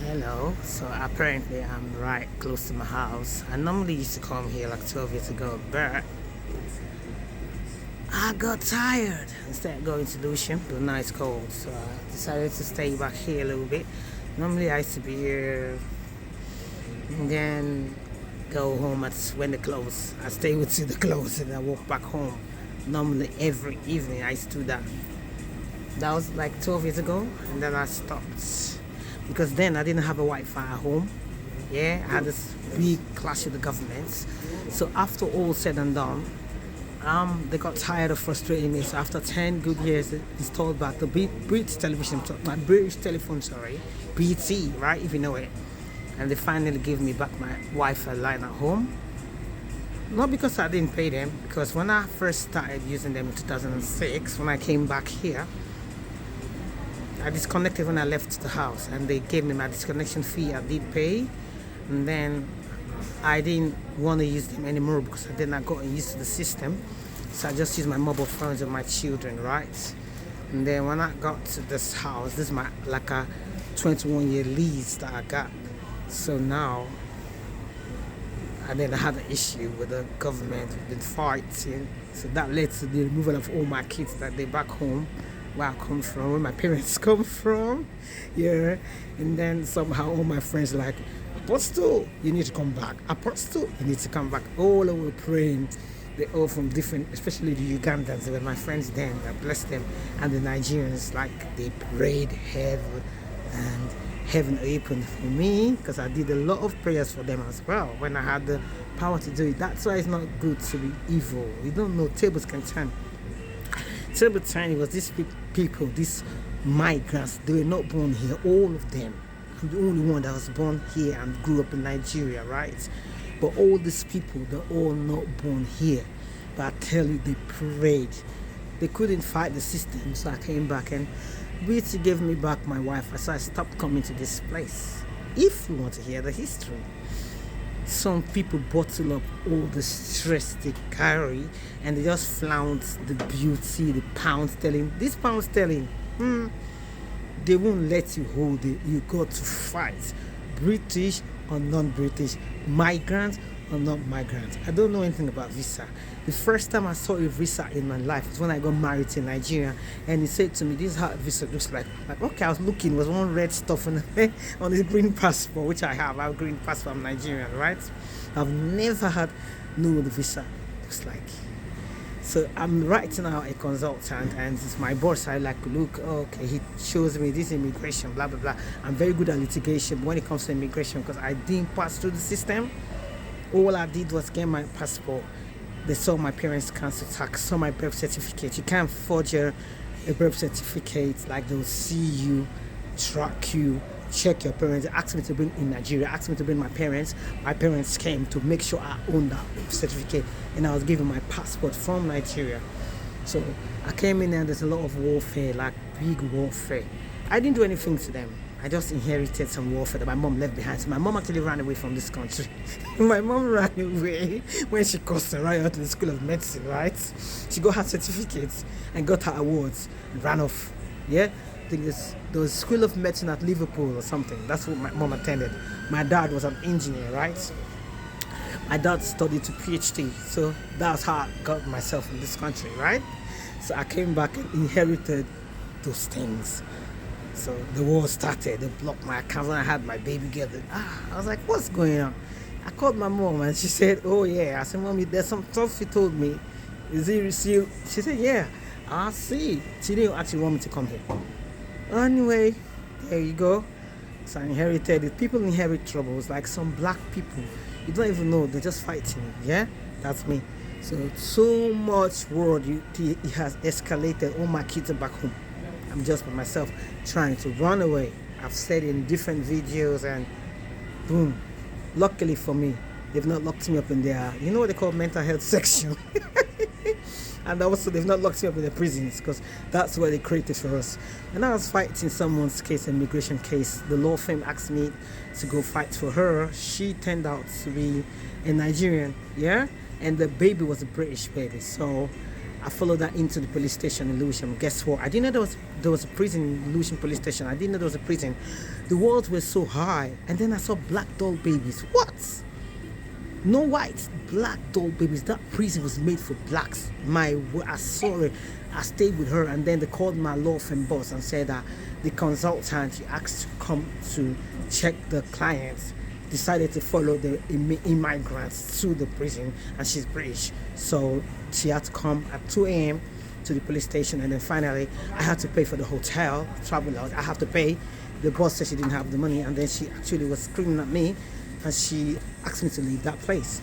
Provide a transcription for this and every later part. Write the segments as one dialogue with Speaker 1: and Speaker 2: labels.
Speaker 1: Hello. So apparently I'm right close to my house. I normally used to come here like 12 years ago, but I got tired. Instead of going to the ocean, but now it's cold, so I decided to stay back here a little bit. Normally I used to be here and then go home at when they close. I stay with the close and I walk back home. Normally every evening I used to do that. That was like 12 years ago, and then I stopped because then I didn't have a Wi-Fi at home. Yeah, I had this big clash with the government. So after all said and done, they got tired of frustrating me. So after 10 good years, they installed back the British television, my British telephone, sorry, BT, right, if you know it. And they finally gave me back my Wi-Fi line at home. Not because I didn't pay them, because when I first started using them in 2006, when I came back here, I disconnected when I left the house, and they gave me my disconnection fee. I did pay, and then I didn't want to use them anymore because I did not got used to the system. So I just used my mobile phones with my children, right? And then when I got to this house, this is my like a 21-year lease that I got. So now, and then I had an issue with the government, we've been fighting. So that led to the removal of all my kids that they back home where I come from, where my parents come from. Yeah. And then somehow all my friends like, Apostle, you need to come back. Apostle, you need to come back. All over praying. They all from different, especially the Ugandans. They were my friends then. God bless them. And the Nigerians, like they prayed heaven, and heaven opened for me because I did a lot of prayers for them as well when I had the power to do it. That's why it's not good to be evil. You don't know, tables can turn. Table turn, it was these people, these migrants, they were not born here, all of them. I'm the only one that was born here and grew up in Nigeria, right? But all these people, they're all not born here. But I tell you, they prayed. They couldn't fight the system, so I came back and BT gave me back my Wi-Fi, so I stopped coming to this place. If you want to hear the history, some people bottle up all the stress they carry and they just flaunt the beauty, the pound sterling. This pound sterling, they won't let you hold it. You got to fight. British or non-British, migrants or not migrants. I don't know anything about visa. The first time I saw a visa in my life was when I got married in Nigeria, and he said to me, "This is how a visa looks like." Like, okay, I was looking, was one red stuff on the green passport, which I have. I have a green passport. I'm Nigerian, right? I've never had no the visa looks like. So I'm right now a consultant, and it's my boss. I like, look, okay, he shows me this immigration, blah blah blah. I'm very good at litigation when it comes to immigration because I didn't pass through the system. All I did was get my passport. They saw my parents' council tax, saw my birth certificate. You can't forge a birth certificate, like they'll see you, track you, check your parents. They asked me to bring in Nigeria, asked me to bring my parents. My parents came to make sure I owned that certificate, and I was given my passport from Nigeria. So I came in and there's a lot of warfare, like big warfare. I didn't do anything to them. I just inherited some warfare that my mom left behind. So my mom actually ran away from this country. My mom ran away when she caused a riot in the School of Medicine, right? She got her certificates and got her awards and ran off. Yeah? I think there was School of Medicine at Liverpool or something. That's what my mom attended. My dad was an engineer, right? My dad studied to PhD. So that's how I got myself in this country, right? So I came back and inherited those things. So the war started. They blocked my account when I had my baby girl. I was like, what's going on? I called my mom and she said, oh yeah. I said, Mommy, there's some stuff she told me. Is it received? She said, yeah. I see. She didn't actually want me to come here. Anyway, there you go. So I inherited it. People inherit troubles, like some black people. You don't even know, they're just fighting. Yeah? That's me. So much war, it has escalated. All my kids are back home. I'm just by myself trying to run away. I've said in different videos, and boom. Luckily for me, they've not locked me up in their, you know what they call mental health section. And also they've not locked me up in the prisons because that's what they created for us. And I was fighting someone's case, immigration case. The law firm asked me to go fight for her. She turned out to be a Nigerian, yeah? And the baby was a British baby. So I followed her into the police station in Lewisham. Guess what? I didn't know there was a prison in Lewisham police station. I didn't know there was a prison. The walls were so high. And then I saw black doll babies. What? No whites, black doll babies. That prison was made for blacks. I saw it. I stayed with her, and then they called my law firm boss and said that the consultant she asked to come to check the clients decided to follow the immigrants to the prison, and she's British, so she had to come at 2 a.m. to the police station, and then finally I had to pay for the hotel, travel out. I have to pay. The boss said she didn't have the money, and then she actually was screaming at me, and she asked me to leave that place.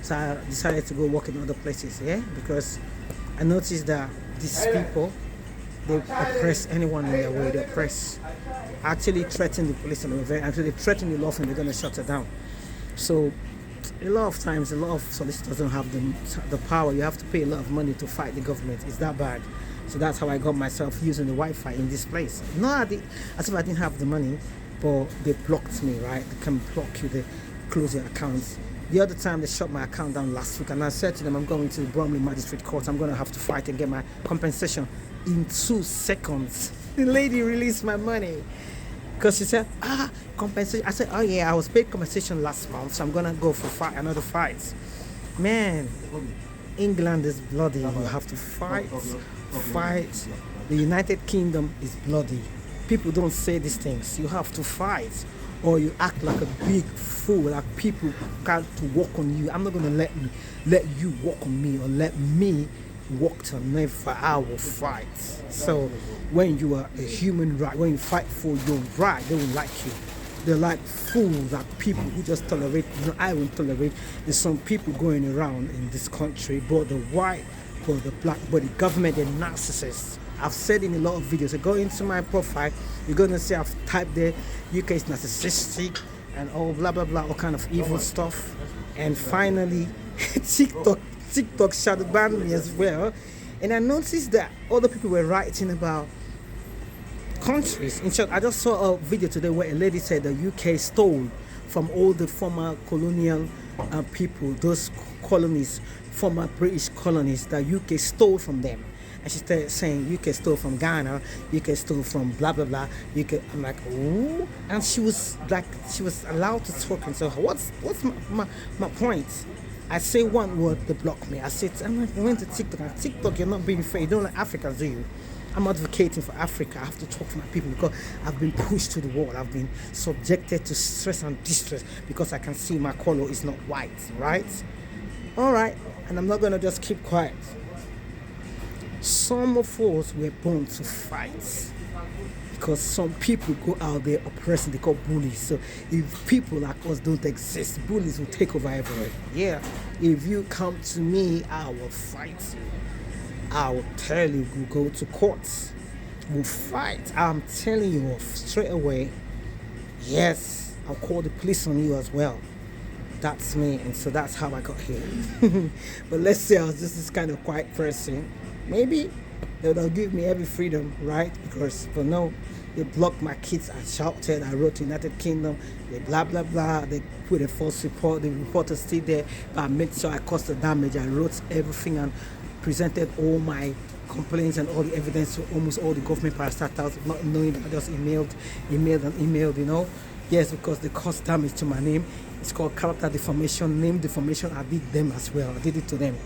Speaker 1: So I decided to go work in other places, because I noticed that these people, they oppress anyone in their way. They oppress, actually threaten the police, and actually threaten the law firm. They're going to shut it down. So a lot of times, a lot of solicitors don't have the power. You have to pay a lot of money to fight the government. It's that bad. So that's how I got myself using the Wi-Fi in this place. Not as if I didn't have the money, but they blocked me, right? They can block you, they close your accounts. The other time they shut my account down last week, and I said to them, I'm going to the Bromley Magistrate Court. I'm going to have to fight and get my compensation in 2 seconds. The lady released my money because she said, compensation. I said, oh yeah, I was paid compensation last month, so I'm going to go for another fight. Man, England is bloody. You have to fight. The United Kingdom is bloody. People don't say these things. You have to fight, or you act like a big fool, like people can't walk on you. I'm not going to let you walk on me, or let me walk on me, for I will fight. So when you are a human right, when you fight for your right, they will like you. They're like fools, like people who just tolerate. I won't tolerate. There's some people going around in this country, but the white, but the black, but the government, they're narcissists. I've said in a lot of videos, so go into my profile, you're going to see I've typed there, UK is narcissistic and all blah blah blah, all kind of evil stuff. And finally, TikTok shadow banned me as well. And I noticed that other people were writing about countries. In short, I just saw a video today where a lady said the UK stole from all the former colonial people, those colonies, former British colonies, that UK stole from them. And she started saying UK stole from Ghana, UK stole from blah blah blah. UK. I'm like, ooh, and she was allowed to talk. And so what's my point? I say one word, they block me. I went to TikTok. And TikTok, you're not being fair. You don't like Africans, do you? I'm advocating for Africa. I have to talk for my people because I've been pushed to the wall. I've been subjected to stress and distress because I can see my color is not white, right? All right, and I'm not gonna just keep quiet. Some of us were born to fight because some people go out there oppressing, they call bullies. So if people like us don't exist, bullies will take over everywhere. Yeah, if you come to me, I will fight you. I will tell you, we'll go to courts, we'll fight. I'm telling you off straight away. Yes, I'll call the police on you as well. That's me, and so that's how I got here. But let's say I was just this kind of quiet person. Maybe they'll give me every freedom, right? But no, they blocked my kids. I shouted, I wrote to United Kingdom, they blah blah blah. They put a false report. The reporter stayed there, but I made sure I caused the damage. I wrote everything and presented all my complaints and all the evidence to almost all the government parastatals, not knowing that I just emailed, you know. Yes, because they caused damage to my name. It's called character defamation, name defamation. I did them as well. I did it to them.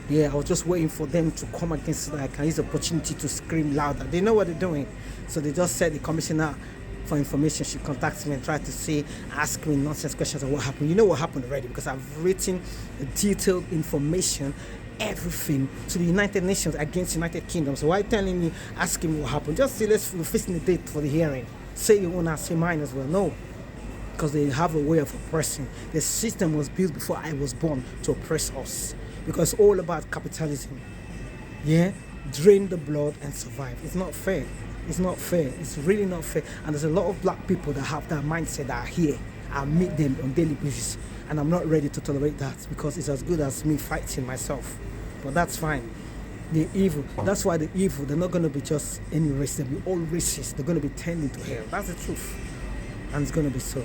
Speaker 1: Yeah, I was just waiting for them to come against so that I can use the opportunity to scream louder. They know what they're doing. So they just said the commissioner for information should contact me and try to ask me nonsense questions on what happened. You know what happened already because I've written detailed information, everything to the United Nations against United Kingdom. So why telling me, asking me what happened? Just say, we're fixing the date for the hearing. Say your own, I say mine as well. No. Because they have a way of oppressing. The system was built before I was born to oppress us. Because it's all about capitalism. Yeah? Drain the blood and survive. It's not fair. It's not fair. It's really not fair. And there's a lot of black people that have that mindset that are here. I meet them on daily basis. And I'm not ready to tolerate that because it's as good as me fighting myself. But that's fine. They're evil. That's why they're evil. They're not going to be just any race. They'll be all racist. They're going to be turned into hell. That's the truth. And it's going to be so.